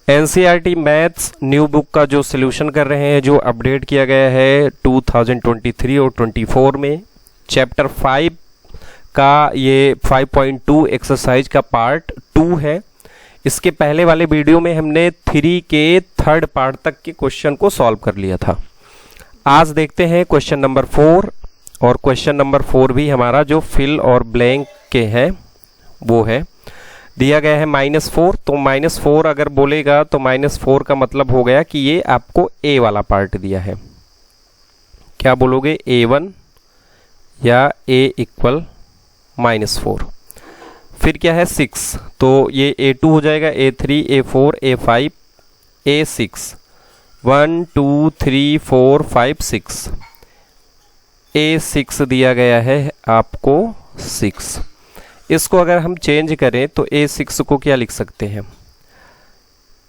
NCERT maths new book का जो solution कर रहे हैं, जो अपडेट किया गया है 2023 और 24 में, चैप्टर 5 का ये 5.2 एक्सरसाइज का पार्ट 2 है। इसके पहले वाले वीडियो में हमने 3 के थर्ड पार्ट तक के क्वेश्चन को सॉल्व कर लिया था। आज देखते हैं क्वेश्चन नंबर 4, और क्वेश्चन नंबर 4 भी हमारा जो फिल और ब्लैंक के हैं वो है। दिया गया है -4, तो -4 अगर बोलेगा तो -4 का मतलब हो गया कि ये आपको ए वाला पार्ट दिया है। क्या बोलोगे, A1 या A इक्वल -4। फिर क्या है 6, तो ये A2 हो जाएगा, A3, A4, A5, A6, 1 2 3 4 5 6, A6 दिया गया है आपको 6। इसको अगर हम चेंज करें तो A6 को क्या लिख सकते हैं,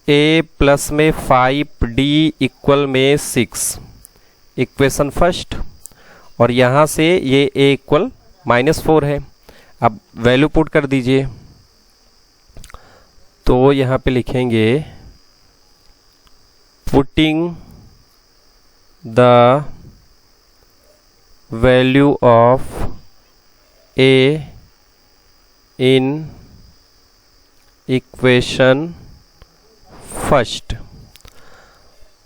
A प्लस में 5D इक्वल में 6, इक्वेशन फर्स्ट, और यहाँ से ये A इक्वल -4 है। अब वैल्यू पुट कर दीजिए, तो यहाँ पे लिखेंगे putting the value of A in equation first.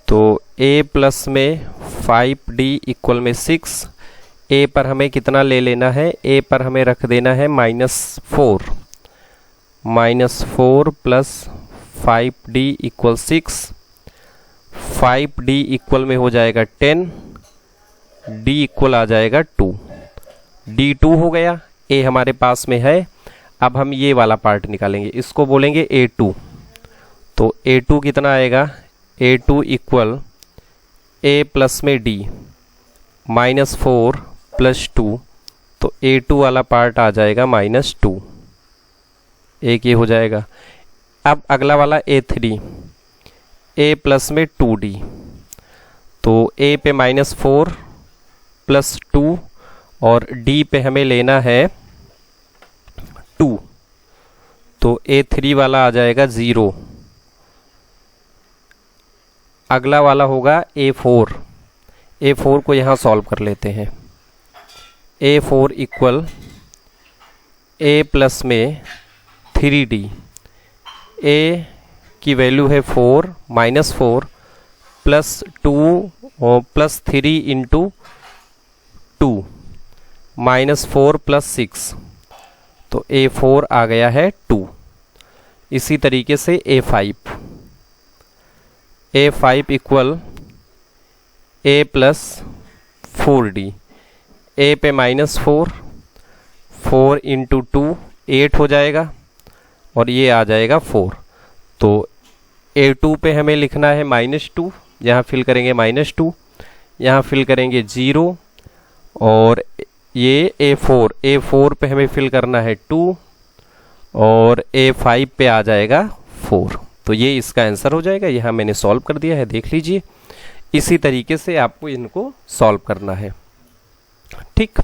तो A प्लस में 5D इक्वल में 6, A पर हमें कितना ले लेना है, A पर हमें रख देना है -4, -4 plus 5D equal 6, 5D equal में हो जाएगा 10, D इक्वल आ जाएगा 2, D 2 हो गया, A हमारे पास में है। अब हम ये वाला पार्ट निकालेंगे, इसको बोलेंगे A2। तो A2 कितना आएगा, A2 इक्वल A प्लस में D -4 प्लस 2, तो A2 वाला पार्ट आ जाएगा -2, एक ये हो जाएगा। अब अगला वाला A3, A प्लस में 2D, तो A पे -4 प्लस 2 और D पे हमें लेना है 2, तो A3 वाला आ जाएगा 0। अगला वाला होगा A4, A4 को यहाँ सॉल्व कर लेते हैं। A4 इक्वल A प्लस में 3D, A की वैल्यू है 4, -4 प्लस 2 और प्लस 3 इंटू 2, -4 प्लस 6, तो A4 आ गया है 2। इसी तरीके से A5 equal A plus 4D, A पे -4, 4 इंटू 2 8 हो जाएगा, और ये आ जाएगा 4। तो A2 पे हमें लिखना है -2, यहाँ फिल करेंगे -2, यहाँ फिल करेंगे 0, और ये A4 पे हमें फिल करना है 2, और A5 पे आ जाएगा 4। तो ये इसका आंसर हो जाएगा। यहाँ मैंने सॉल्व कर दिया है, देख लीजिए। इसी तरीके से आपको इनको सॉल्व करना है, ठीक।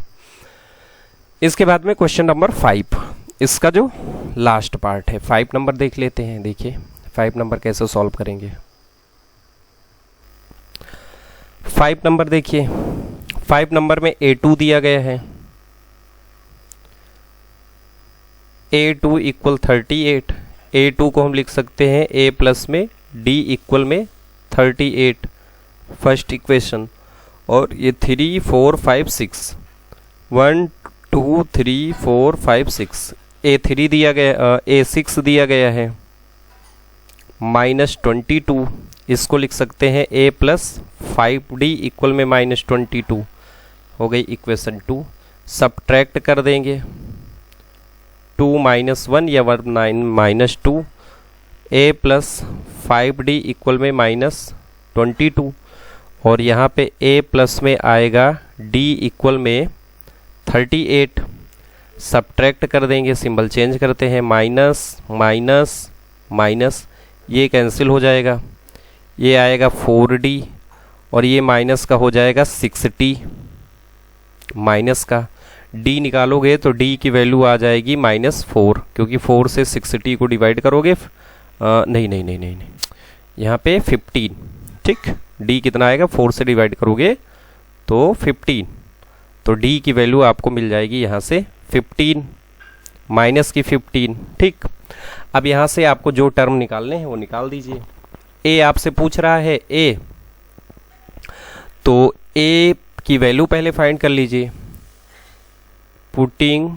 इसके बाद में क्वेश्चन नंबर 5, इसका जो लास्ट पार्ट है। 5 नंबर देख लेते हैं। देखिए 5 नंबर कैसे सॉल्व करेंगे। 5 नंबर देखिए, 5 नंबर में A2 दिया गया है, A2 इक्वल 38, A2 को हम लिख सकते हैं A प्लस में D इक्वल में 38, फर्स्ट इक्वेशन, और ये 3 4 5 6, 1 2 3 4 5 6, A3 दिया गया, A6 दिया गया है -22, इसको लिख सकते हैं A प्लस 5D इक्वल में -22, हो गई इक्वेशन 2। सब्ट्रैक्ट कर देंगे, 2 -1 या 1 -2, A प्लस 5D इक्वल में -22, और यहाँ पे A प्लस में आएगा D इक्वल में 38। सब्ट्रैक्ट कर देंगे, सिंबल चेंज करते हैं, माइनस माइनस माइनस, ये कैंसिल हो जाएगा, ये आएगा 4D, और ये माइनस का हो जाएगा 6D। माइनस का D निकालोगे तो D की वैल्यू आ जाएगी -4, क्योंकि 4 से 6D को डिवाइड करोगे, नहीं नहीं नहीं नहीं नहीं यहाँ पे 15, ठीक। डी कितना आएगा, 4 से डिवाइड करोगे तो 15, तो डी की वैल्यू आपको मिल जाएगी यहाँ से 15 माइनस की 15, ठीक। अब यहाँ से आपको जो टर्म निकालने हैं वो निकाल दीजिए। ए आपसे पूछ रहा है ए, तो ए की वैल्यू पहले फाइंड कर लीजिए। Putting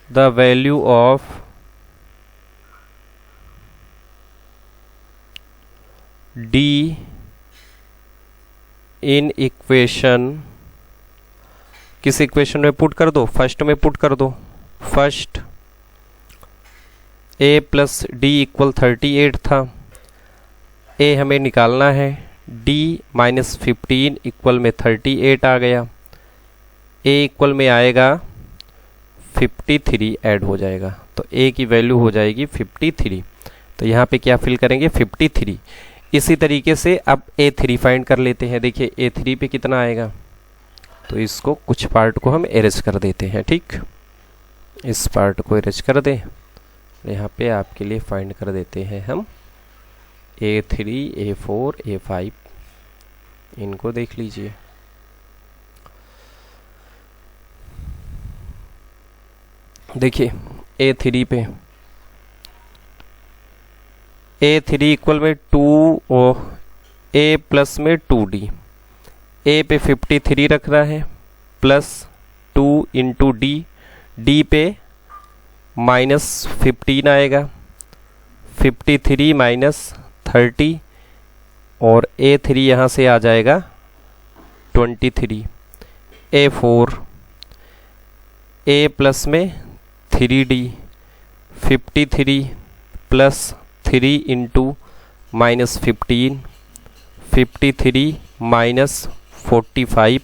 the value of D in equation, किस इक्वेशन में पुट कर दो, फर्स्ट में पुट कर दो। First a plus D equal 38 था, a हमें निकालना है, d माइनस 15 इक्वल में 38 आ गया, a इक्वल में आएगा 53 ऐड हो जाएगा, तो a की वैल्यू हो जाएगी 53। तो यहाँ पे क्या फिल करेंगे, 53। इसी तरीके से अब a3 फाइंड कर लेते हैं। देखिए a3 पे कितना आएगा, तो इसको कुछ पार्ट को हम एरेज कर देते हैं, ठीक। इस पार्ट को एरेज कर दें, यहाँ पे आपके लिए फाइंड कर देते हैं हम a3, a4, a5, इनको देख लीजिए। देखिए a3 पे a3 इक्वल में 2 और a प्लस में 2d, a पे 53 रखना है प्लस 2 इंटू डी, डी पे माइनस 15 आएगा, 53 माइनस 30 और a3 यहाँ से आ जाएगा 23, a4 a प्लस में 3d, 53 plus 3 into minus 15, 53 minus 45,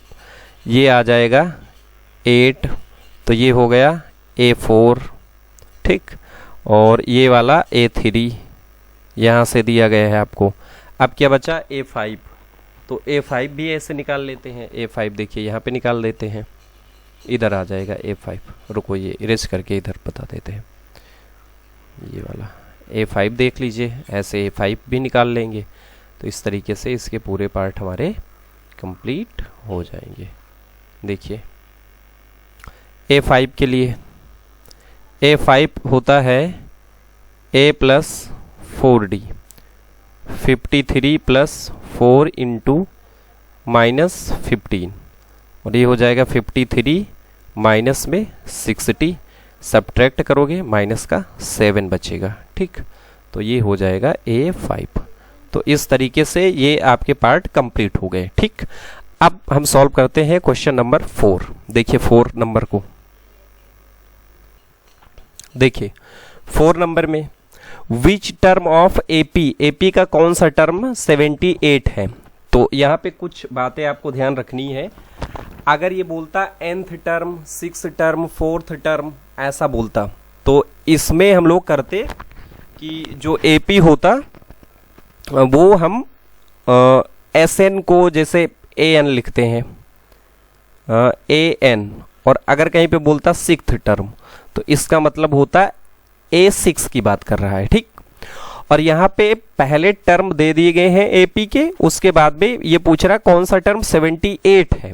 ये आ जाएगा 8, तो ये हो गया a4, ठीक। और ये वाला a3 यहाँ से दिया गया है आपको। अब क्या बचा, a5, तो a5 भी ऐसे निकाल लेते हैं। a5 देखिए यहाँ पे निकाल देते हैं, इधर आ जाएगा a5। रुको ये इरेज करके इधर बता देते हैं, ये वाला a5 देख लीजिए, ऐसे a5 भी निकाल लेंगे। तो इस तरीके से इसके पूरे पार्ट हमारे कंप्लीट हो जाएंगे। देखिए a5 के लिए a5 होता है a plus 4d, 53 plus 4 into minus 15, और ये हो जाएगा 53 माइनस में 60, सब्ट्रैक्ट करोगे माइनस का 7 बचेगा, ठीक। तो ये हो जाएगा a5। तो इस तरीके से ये आपके पार्ट कंप्लीट हो गए, ठीक। अब हम सॉल्व करते हैं क्वेश्चन नंबर 4। देखिए 4 नंबर को, देखिए 4 नंबर में which term of AP, AP का कौन सा टर्म 78 है। तो यहाँ पे कुछ बातें आपको ध्यान रखनी है। अगर ये बोलता nth term, 6th term, 4th term ऐसा बोलता, तो इसमें हम लोग करते कि जो एपी होता वो हम एसएन को जैसे एन लिखते हैं, एन, और अगर कहीं पे बोलता 6th टर्म तो इसका मतलब होता A6 की बात कर रहा है, ठीक। और यहाँ पे पहले टर्म दे दिए गए हैं एपी के, उसके बाद में ये पूछ रहा कौन सा टर्म 78 है।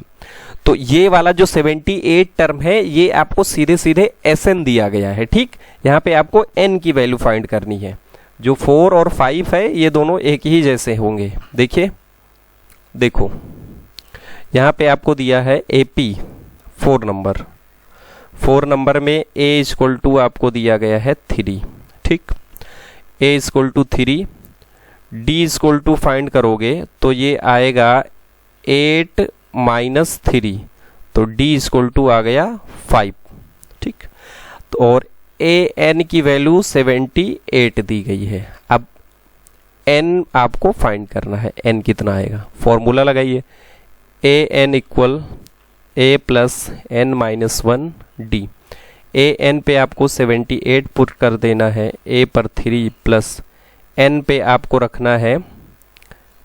तो ये वाला जो 78 टर्म है ये आपको सीधे सीधे एसएन दिया गया है, ठीक। यहाँ पे आपको एन की वैल्यू फाइंड करनी है। जो 4 और 5 है ये दोनों एक ही जैसे होंगे। देखिए देखो यहाँ पे आपको दिया है एपी 4 नंबर, 4 नंबर में a इक्वल टू आपको दिया गया है 3, ठीक। a equal to 3, d equal to find करोगे तो ये आएगा 8 माइनस 3, तो d इक्वल टू आ गया 5, ठीक। तो और a n की वैल्यू 78 दी गई है। अब n आपको फाइंड करना है, n कितना आएगा, फॉर्मूला लगाइए, a n equal a plus n minus 1 d, a n पे आपको 78 पुट कर देना है, a पर 3 प्लस n पे आपको रखना है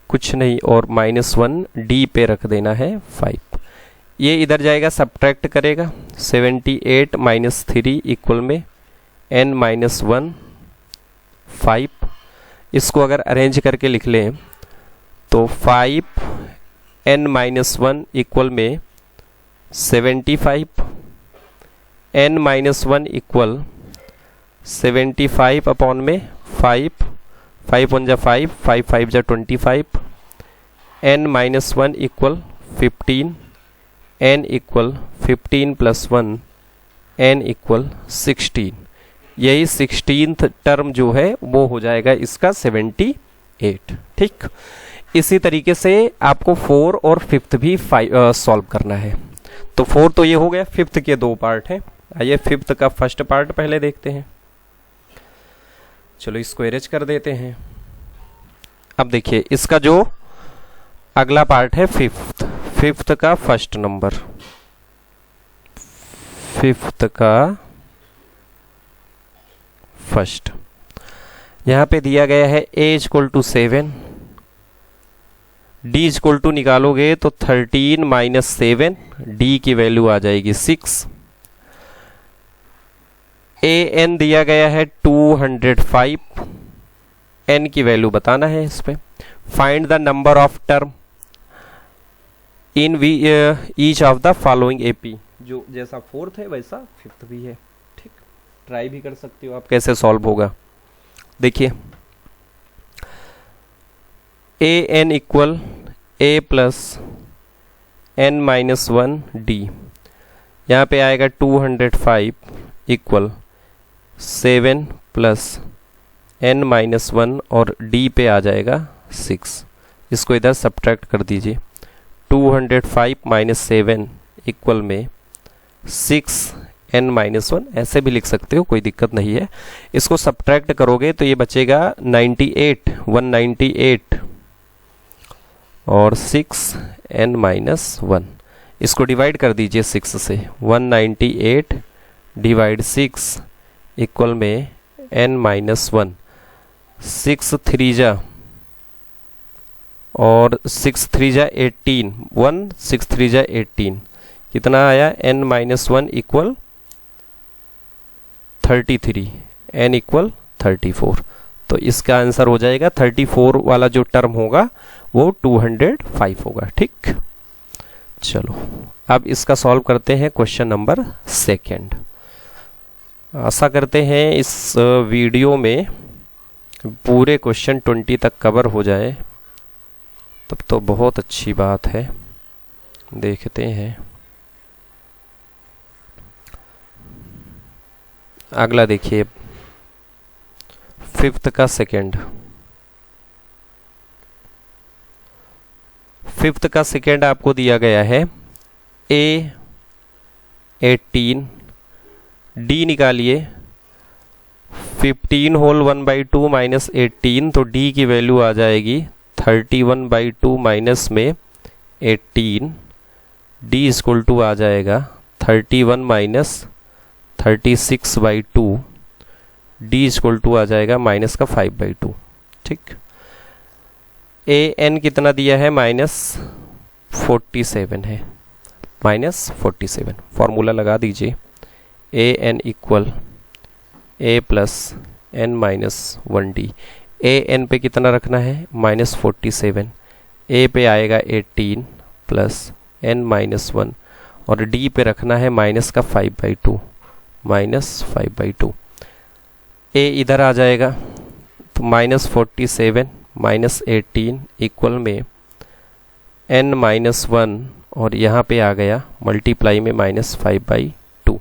कुछ नहीं और -1, d पे रख देना है 5। ये इधर जाएगा सब्ट्रैक्ट करेगा, 78 माइनस 3 इक्वल में n माइनस 1 5, इसको अगर अरेंज करके लिख लें तो 5n-1 इक्वल में 75, n-1 इक्वल 75 अपॉन में 5, 5 1 जा 5, 5 5 जा 25, n-1 equal 15, n equal 15 + 1, n equal 16। यही 16th टर्म जो है वो हो जाएगा इसका 78। ठीक, इसी तरीके से आपको 4 और 5th भी सॉल्व करना है। तो 4 तो ये हो गया, 5th के 2 पार्ट हैं। आइए 5th का फर्स्ट पार्ट पहले देखते हैं। चलो इसको एरेज कर देते हैं। अब देखिए इसका जो अगला पार्ट है 5th का फर्स्ट नंबर, 5th का फर्स्ट, यहां पे दिया गया है a = 7, d = निकालोगे तो 13 - 7, d की वैल्यू आ जाएगी 6, an दिया गया है 205, n की वैल्यू बताना है इस पे। Find the number of term in each of the following AP, जो जैसा 4th है वैसा 5th भी है। ठीक, ट्राई भी कर सकते हो आप कैसे सॉल्व होगा। देखिए an equal a + n-1 d, यहाँ पे आएगा 205 इक्वल 7 + n-1 और d पे आ जाएगा 6। इसको इधर सब्ट्रैक्ट कर दीजिए। 205 - 7 इक्वल में 6 n-1, ऐसे भी लिख सकते हो, कोई दिक्कत नहीं है। इसको सब्ट्रैक्ट करोगे तो ये बचेगा 98, 198 और 6 n-1। इसको डिवाइड कर दीजिए 6 से, 198 / 6 इक्वल में n-1, 6 3 जा और 6 3 जा 18, 1 6 3 जा 18, कितना आया n-1 इक्वल 33, n इक्वल 34। तो इसका आंसर हो जाएगा 34 वाला जो टर्म होगा वो 205 होगा। ठीक, चलो अब इसका सॉल्व करते हैं क्वेश्चन नंबर 2। आशा करते हैं इस वीडियो में पूरे क्वेश्चन 20 तक कवर हो जाए, तब तो बहुत अच्छी बात है। देखते हैं अगला। देखिए 5th का सेकेंड, 5th का सेकेंड आपको दिया गया है a 18, d निकालिए 15 होल 1/2 - 18, तो d की वैल्यू आ जाएगी 31/2 माइनस में 18, d = आ जाएगा 31 - 36/2, d = आ जाएगा -5/2। ठीक, an कितना दिया है -47 है, -47 फॉर्मूला लगा दीजिए। an equal a + n-1d, an पे कितना रखना है -47, a पे आएगा 18 + n-1 और d पे रखना है -5/2, -5/2। a इधर आ जाएगा तो -47 - 18 इक्वल में n-1 और यहाँ पे आ गया मल्टीप्लाई में -5/2।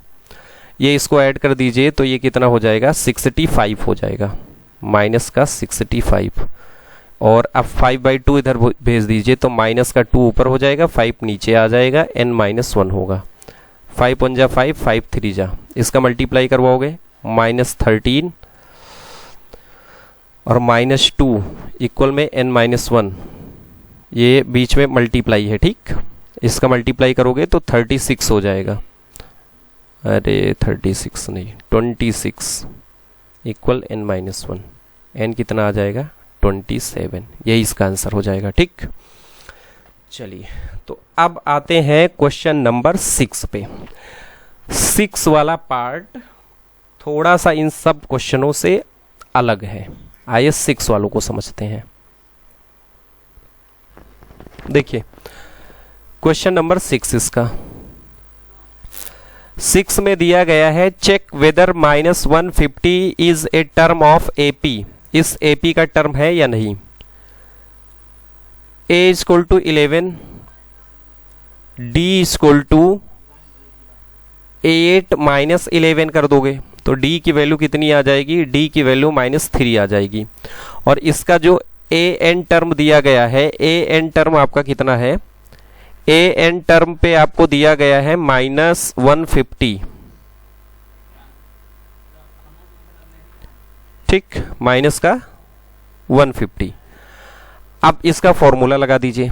ये इसको ऐड कर दीजिए तो ये कितना हो जाएगा 65 हो जाएगा, -65। और अब 5/2 इधर भेज दीजिए तो -2 ऊपर हो जाएगा, 5 नीचे आ जाएगा, n-1 होगा। 5 1 जा 5, 5 3 जा, इसका मल्टीप्लाई करवाओगे -13 और -2 इक्वल में n-1, ये बीच में मल्टीप्लाई है। ठीक, इसका मल्टीप्लाई करोगे तो 36 हो जाएगा, अरे 36 नहीं 26 इक्वल n-1, n कितना आ जाएगा 27, यही इसका आंसर हो जाएगा। ठीक, चलिए तो अब आते हैं क्वेश्चन नंबर 6 पे। 6 वाला पार्ट थोड़ा सा इन सब क्वेश्चनों से अलग है। IS 6 वालों को समझते हैं। देखिए क्वेश्चन नंबर 6 इसका 6 में दिया गया है check whether -150 is a term of AP। इस AP का टर्म है या नहीं। A equal to 11, D equal to 8 minus 11 कर दोगे तो D की वैल्यू कितनी आ जाएगी, D की वैल्यू -3 आ जाएगी। और इसका जो AN टर्म दिया गया है, AN टर्म आपका कितना है, AN टर्म पे आपको दिया गया है -150, ठीक, माइनस का 150। अब इसका फॉर्मूला लगा दीजिए,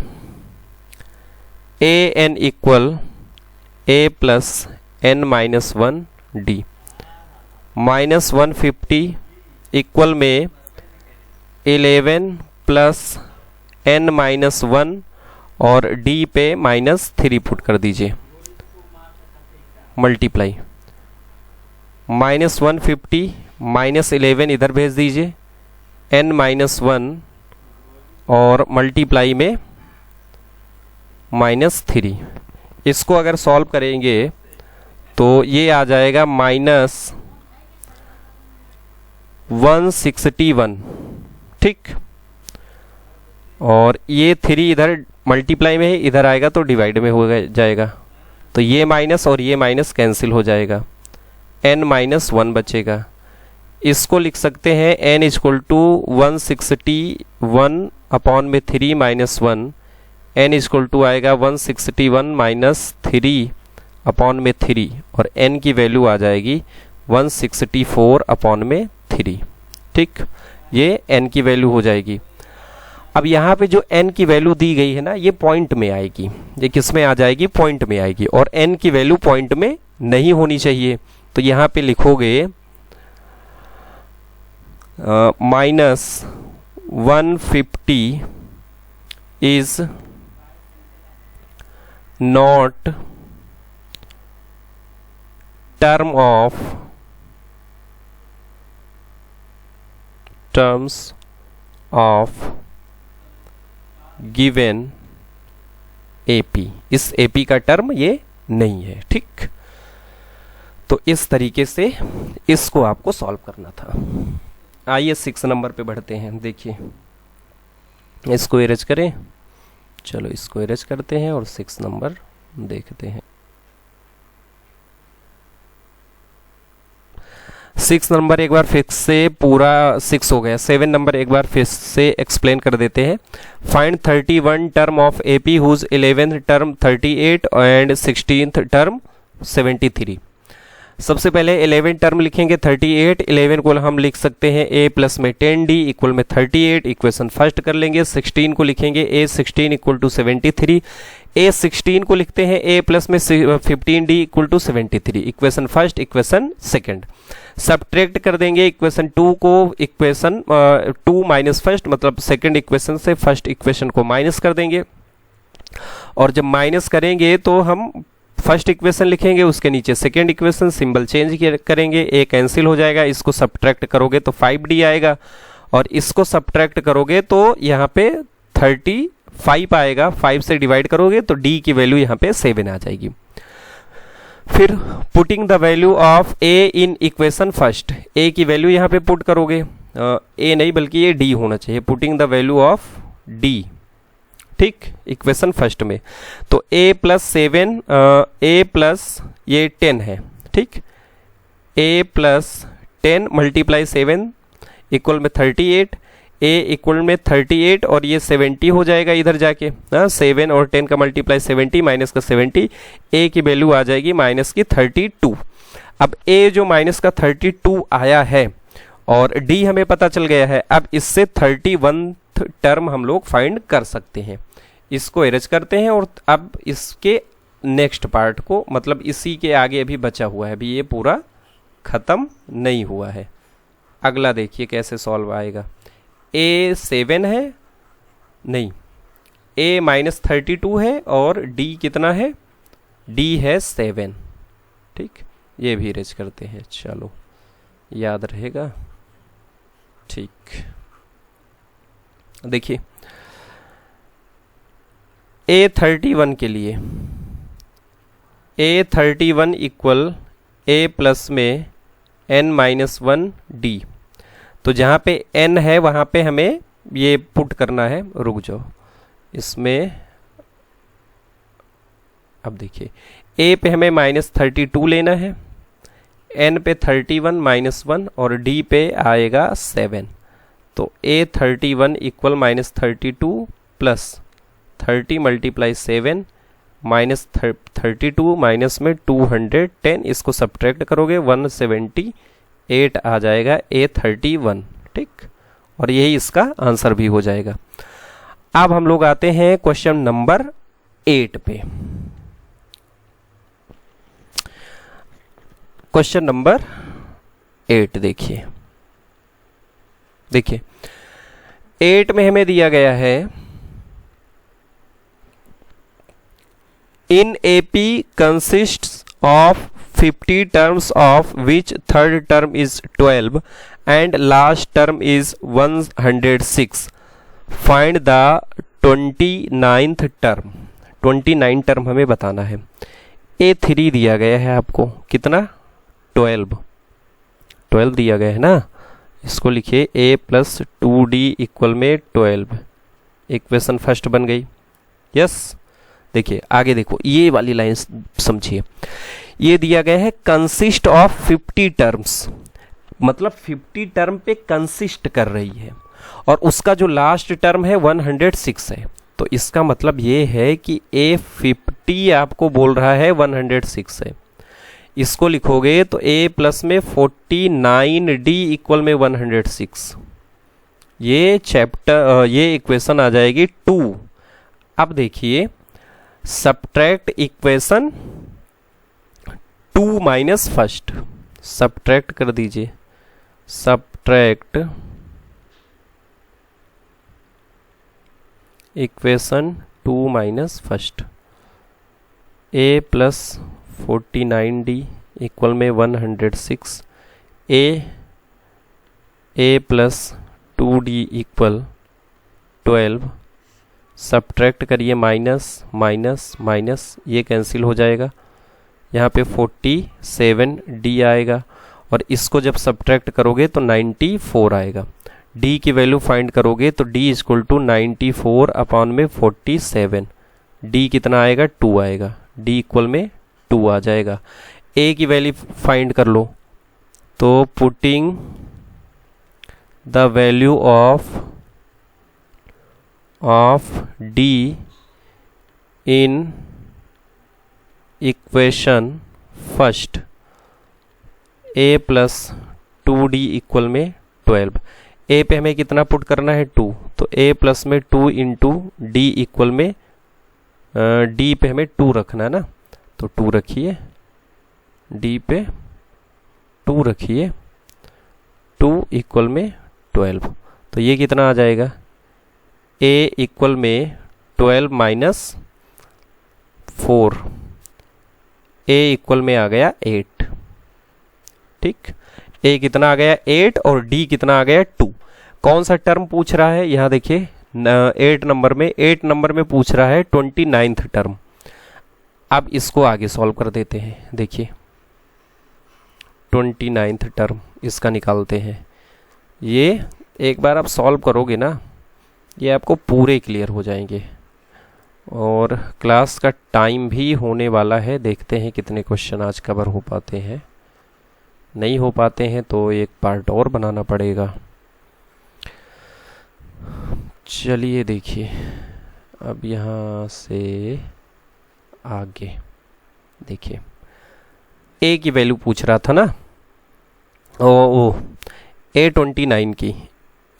AN equal A plus N minus 1 D, -150 equal में 11 प्लस N माइनस 1 और D पे -3 पुट कर दीजिए, मल्टीप्लाई -150 -11 इधर भेज दीजिए, N माइनस 1 और मल्टीप्लाई में -3। इसको अगर सॉल्व करेंगे तो ये आ जाएगा -161, ठीक। और ये 3 इधर मल्टीप्लाई में है, इधर आएगा तो डिवाइड में हो जाएगा, तो ये माइनस और ये माइनस कैंसिल हो जाएगा, N माइनस 1 बचेगा। इसको लिख सकते हैं N इक्वल टू 161 अपॉन में 3 माइनस 1, N इक्वल टू आएगा 161 माइनस 3 अपॉन में 3 और N की वैल्यू आ जाएगी 164 अपॉन में 3, ठीक, ये N की वैल्यू हो जाएगी। अब यहाँ पे जो N की वैल्यू दी गई है ना, ये पॉइंट में आएगी, ये किस में आ जाएगी, पॉइंट में आएगी, और N की वैल्यू पॉइंट में नहीं होनी चाहिए। तो यहाँ पे लिखोगे -150 is not terms of given AP। इस AP का टर्म ये नहीं है, ठीक। तो इस तरीके से इसको आपको सॉल्व करना था। आइए 6 नंबर पे बढ़ते हैं। देखिए इसको इरेज करें, चलो इसको इरेज करते हैं और 6 नंबर देखते हैं। 6 नंबर एक बार फिर से पूरा 6 हो गया। 7 नंबर एक बार फिर से एक्सप्लेन कर देते हैं। Find 31 term of AP whose 11th term 38 and 16th term 73। सबसे पहले 11 टर्म लिखेंगे 38, 11 को हम लिख सकते हैं A प्लस में 10D इक्वल में 38, इक्वेशन फर्स्ट कर लेंगे। 16 को लिखेंगे A 16 इक्वल टू 73, A 16 को लिखते हैं A प्लस में 15D equal to 73, equation first equation second. Subtract कर देंगे इक्वेशन 2 को, इक्वेशन 2 माइनस फर्स्ट, मतलब सेकंड इक्वेशन से फर्स्ट इक्वेशन को माइनस कर देंगे। और जब माइनस करेंगे तो हम फर्स्ट इक्वेशन लिखेंगे, उसके नीचे सेकेंड इक्वेशन, सिंबल चेंज करेंगे, ए कैंसिल हो जाएगा, इसको सब्ट्रैक्ट करोगे तो 5D आएगा, और इसको सब्ट्रैक्ट करोगे तो यहाँ पे 35 आएगा, 5 से डिवाइड करोगे तो D की वैल्यू यहाँ पे 7 आ जाएगी। फिर putting the value of A in equation first, A की वैल्यू यहाँ पे पुट करोगे, A नहीं बल्कि ये D होना चाहिए, putting the value of D, ठीक, इक्वेशन फर्स्ट में। तो A प्लस 7, A प्लस ये 10 है, ठीक, A प्लस 10 मल्टीप्लाई 7 इक्वल में 38, A इक्वल में 38 और ये 70 हो जाएगा इधर जाके, 7 और 10 का मल्टीप्लाई 70 माइनस का 70, A की वैल्यू आ जाएगी माइनस की 32। अब A जो माइनस का 32 आया है और D हमें पता चल गया है, अब इससे 31 टर्म हम लोग फाइंड कर सकते हैं। इसको एरेज करते हैं और अब इसके नेक्स्ट पार्ट को, मतलब इसी के आगे अभी बचा हुआ है, अभी ये पूरा खत्म नहीं हुआ है। अगला देखिए कैसे सॉल्व आएगा। A 7 है, नहीं, A माइनस 32 है और D कितना है, D है 7, ठीक, ये भी इरेज करते हैं, चलो याद रहेगा, ठीक। देखिए A31 के लिए A31 इक्वल A प्लस में n-1 d। तो जहाँ पे n है वहाँ पे हमें ये पुट करना है। रुक जाओ, इसमें अब देखिए A पे हमें -32 लेना है, n पे 31 -1 और d पे आएगा 7। तो A31 इक्वल -32 प्लस 30 × 7 -32 माइनस में 210, इसको सब्ट्रैक्ट करोगे 178 आ जाएगा A31। ठीक, और यही इसका आंसर भी हो जाएगा। अब हम लोग आते हैं क्वेश्चन नंबर 8 पे। क्वेश्चन नंबर 8 देखिए 8 में हमें दिया गया है in AP consists of 50 terms of which third term is 12 and last term is 106. Find the 29th term। 29 term हमें बताना है। A3 दिया गया है आपको, कितना 12 दिया गया है ना, इसको लिखिए A प्लस 2D इक्वल में 12। इक्वेशन फर्स्ट बन गई। यस, देखिए आगे देखो, ये वाली लाइन समझिए। ये दिया गया है कंसिस्ट ऑफ 50 टर्म्स, मतलब 50 टर्म पे कंसिस्ट कर रही है और उसका जो लास्ट टर्म है 106 है। तो इसका मतलब ये है कि A50 आपको बोल रहा है 106 है। इसको लिखोगे तो A प्लस में 49D इक्वल में 106। ये इक्वेशन आ जाएगी 2। अब देखिए subtract equation 2 minus first, subtract कर दीजिए। Subtract equation 2 minus first. A plus 49D equal में 106। A plus 2D equal 12। Subtract करिए, माइनस माइनस माइनस, ये कैंसिल हो जाएगा। यहाँ पे 47D आएगा और इसको जब सब्ट्रैक्ट करोगे तो 94 आएगा। D की वैल्यू फाइंड करोगे तो D इक्वल टू 94 अपॉन में 47। D कितना आएगा, 2 आएगा। D इक्वल में 2 आ जाएगा। A की वैल्यू फाइंड कर लो, तो putting the value of D in equation first, A plus 2D equal में 12। A पे हमें कितना पुट करना है, 2। तो A प्लस में 2 इंटू D इक्वल में D पे हमें 2 रखना है ना, तो 2 रखिए, D पे 2 रखिए, 2 इक्वल में 12। तो ये कितना आ जाएगा, A इक्वल में 12 माइनस 4, A इक्वल में आ गया 8। ठीक, A कितना आ गया 8 और D कितना आ गया 2। कौन सा टर्म पूछ रहा है, यहाँ देखिए 8 नंबर में पूछ रहा है 29th टर्म। अब इसको आगे सॉल्व कर देते हैं। देखिए 29th टर्म इसका निकालते हैं। ये एक बार आप सॉल्व करोगे ना, ये आपको पूरे क्लियर हो जाएंगे। और क्लास का टाइम भी होने वाला है, देखते हैं कितने क्वेश्चन आज कवर हो पाते हैं। नहीं हो पाते हैं तो एक पार्ट और बनाना पड़ेगा। चलिए देखिए, अब यहाँ से आगे देखिए, A की वैल्यू पूछ रहा था ना, A29 की।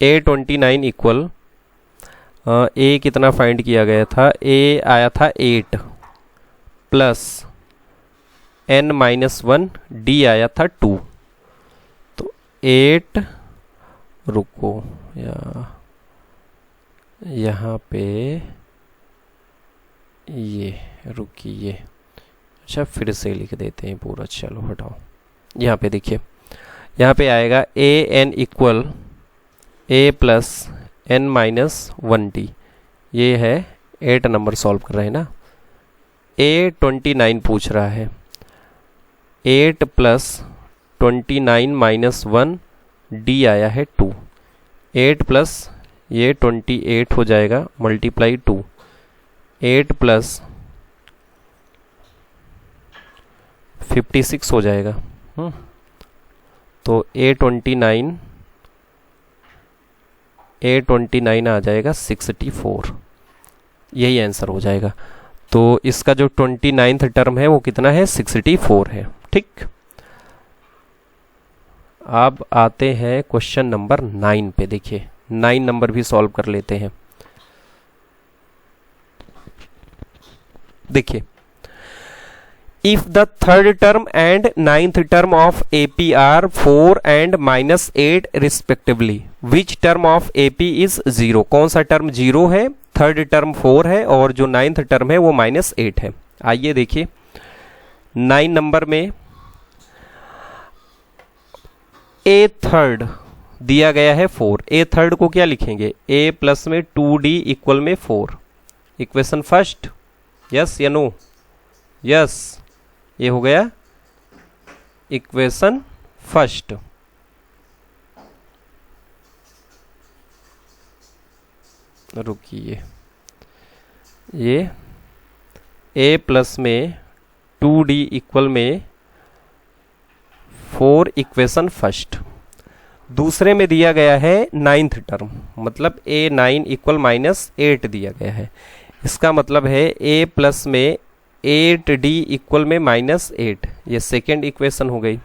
A29 इक्वल A कितना फाइंड किया गया था, A आया था 8 प्लस n-1, D आया था 2। तो 8, रुको यहाँ पे ये रुकिए, अच्छा फिर से लिख देते हैं पूरा, चलो हटाओ। यहाँ पे देखिए, यहाँ पे आएगा an equal A plus n-1d, ये है 8 नंबर सॉल्व कर रहे हैं ना। A29 पूछ रहा है, 8 प्लस 29 माइनस 1 d आया है 2, 8 प्लस ये 28 हो जाएगा मल्टीप्लाई 2, 8 प्लस 56 हो जाएगा। तो A29 आ जाएगा 64, यही आंसर हो जाएगा। तो इसका जो 29th टर्म है वो कितना है, 64 है। ठीक, अब आते हैं क्वेश्चन नंबर 9 पे। देखिए 9 नंबर भी सॉल्व कर लेते हैं। देखिए, if the third term and 9th term of AP are 4 and -8 respectively, which term of AP is 0? कौन सा टर्म 0 है, थर्ड टर्म 4 है और जो 9th टर्म है वो -8 है। आइए देखिए 9 नंबर में A थर्ड दिया गया है 4, A थर्ड को क्या लिखेंगे, A प्लस में 2D इक्वल में 4, इक्वेशन फर्स्ट, यस या नो, यस, ये हो गया इक्वेशन फर्स्ट। रुकिए, ये A प्लस में 2D इक्वल में 4 इक्वेशन फर्स्ट। दूसरे में दिया गया है 9th टर्म, मतलब A9 इक्वल -8 दिया गया है। इसका मतलब है A प्लस में 8D इक्वल में -8, ये सेकेंड इक्वेशन हो गई।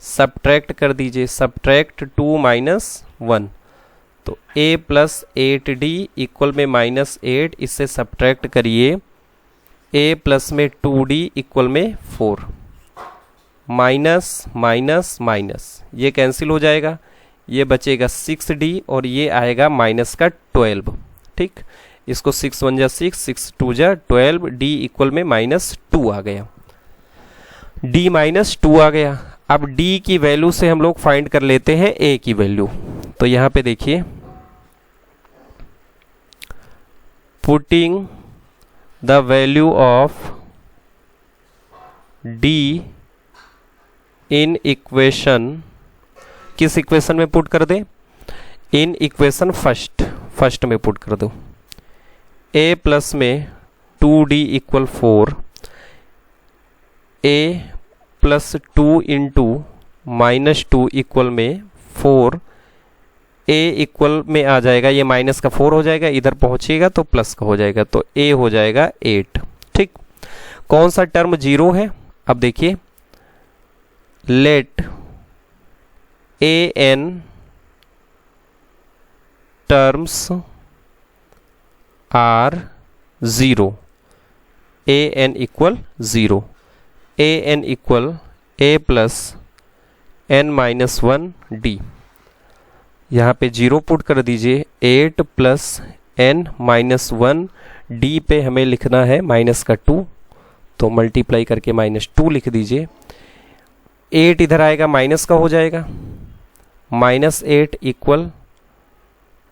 सब्ट्रैक्ट कर दीजिए, सब्ट्रैक्ट 2 - 1, तो A प्लस 8D इक्वल में -8, इससे सब्ट्रैक्ट करिए A प्लस में 2D इक्वल में 4, माइनस माइनस माइनस, ये कैंसिल हो जाएगा, ये बचेगा 6D और ये आएगा माइनस का 12। ठीक, इसको 6 1 जा 6, 6 2 जा 12, D इक्वल में -2 आ गया, D -2 आ गया। अब D की वैल्यू से हम लोग फाइंड कर लेते हैं A की वैल्यू। तो यहां पे देखिए, putting the value of D in equation, किस इक्वेशन में पुट कर दे, इन इक्वेशन फर्स्ट में पुट कर दो। A प्लस में 2D equal 4, A plus 2 into -2 equal में 4, A इक्वल में आ जाएगा, ये माइनस का 4 हो जाएगा, इधर पहुंचेगा तो प्लस का हो जाएगा, तो A हो जाएगा 8। ठीक, कौन सा टर्म 0 है, अब देखिए, let AN terms are 0, AN equal 0, AN equal A plus n-1D, यहाँ पे 0 पुट कर दीजिए, 8 प्लस n-1D पे हमें लिखना है माइनस का 2, तो मल्टीप्लाई करके -2 लिख दीजिए। 8 इधर आएगा माइनस का हो जाएगा, -8 इक्वल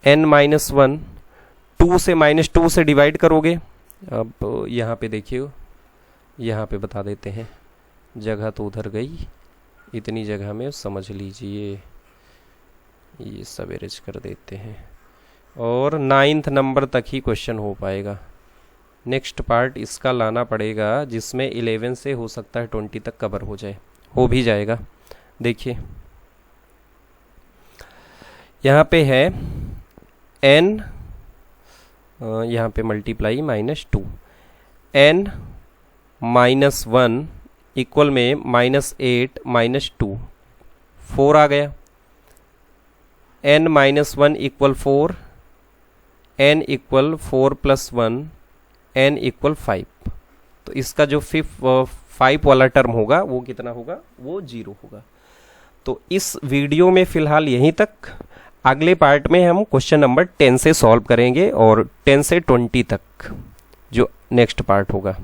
n-1, 2 से -2 से डिवाइड करोगे। अब यहाँ पे देखिए, यहाँ पे बता देते हैं, जगह तो उधर गई, इतनी जगह में समझ लीजिए, ये सब एरेज कर देते हैं और 9th नंबर तक ही क्वेश्चन हो पाएगा। नेक्स्ट पार्ट इसका लाना पड़ेगा जिसमें 11 से हो सकता है 20 तक कवर हो जाए, हो भी जाएगा। देखिए यहाँ पे है n, यहाँ पे मल्टीप्लाई -2, n-1 इक्वल में -8 -2, 4 आ गया, n-1 equal 4, n equal 4 + 1, n equal 5। तो इसका जो 5 वाला टर्म होगा वो कितना होगा, वो 0 होगा। तो इस वीडियो में फिलहाल यहीं तक। अगले पार्ट में हम क्वेश्चन नंबर 10 से सॉल्व करेंगे और 10 से 20 तक जो नेक्स्ट पार्ट होगा।